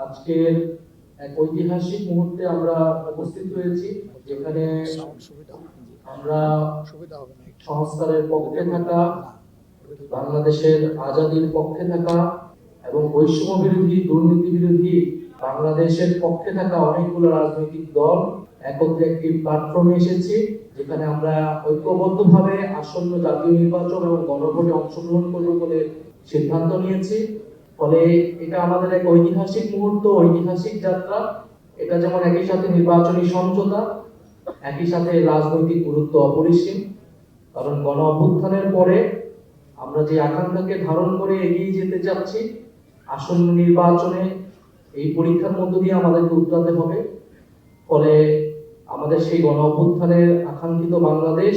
আজকের এক ঐতিহাসিক মুহূর্তে আমরা উপস্থিত হয়েছি, যেখানে আমরা সংস্কারের পক্ষে থাকা, বাংলাদেশের আজাদীর পক্ষে থাকা এবং বৈষম্য বিরোধী, দুর্নীতি বিরোধী বাংলাদেশের পক্ষে থাকা অনেকগুলো রাজনৈতিক দল একত্রে একটি প্ল্যাটফর্মে এসেছি, যেখানে আমরা ঐক্যবদ্ধভাবে আসন্ন জাতীয় নির্বাচন এবং গণভোটে অংশগ্রহণ করব বলে সিদ্ধান্ত নিয়েছি। ফলে এটা আমাদের এক ঐতিহাসিক মুহূর্ত, ঐতিহাসিক যাত্রা। এটা যেমন একই সাথে নির্বাচনী সমঝোতা, একই সাথে রাজনৈতিক গুরুত্ব অপরিসীম। কারণ গণ অভ্যুত্থানের পরে আমরা যে আকাঙ্ক্ষাকে ধারণ করে এগিয়ে যেতে চাচ্ছি, আসন্ন নির্বাচনে এই পরীক্ষার মধ্য দিয়ে আমাদেরকে উতরাতে হবে। ফলে আমাদের সেই গণ অভ্যুত্থানের আকাঙ্ক্ষিত বাংলাদেশ,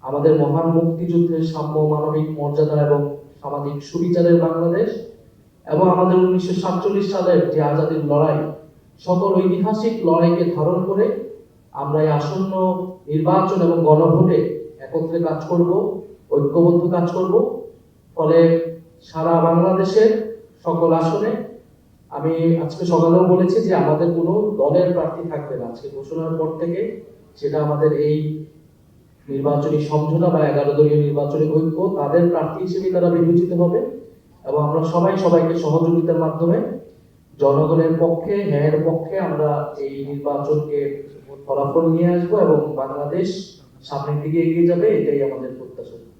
আমাদের মহান মুক্তিযুদ্ধের সাম্য, মানবিক মর্যাদা এবং সামাজিক সুবিচারের বাংলাদেশ, এবং আমাদের 1947 সালের যে আজাদীর লড়াই, সকল ঐতিহাসিক লড়াইকে ধারণ করে আমরা এই আসন্ন নির্বাচন এবং গণভোটে একত্রে কাজ করব, ঐক্যবদ্ধ কাজ করব। ফলে সারা বাংলাদেশের সকল আসনে, আমি আজকে সকালেও বলেছি যে আমাদের কোনো দলের প্রার্থী থাকবে না আজকে ঘোষণার পর থেকে। সেটা আমাদের এই নির্বাচনী সমঝোতা বা 11 দলীয় নির্বাচনী ঐক্য, তাদের প্রার্থী হিসেবে তারা বিবেচিত হবে। এবং আমরা সবাই সবাইকে সহযোগিতার মাধ্যমে জনগণের পক্ষে, ন্যায়ের পক্ষে আমরা এই নির্বাচনকে ফলাফল নিয়ে আসবো এবং বাংলাদেশ সামনের দিকে এগিয়ে যাবে, এটাই আমাদের প্রত্যাশা।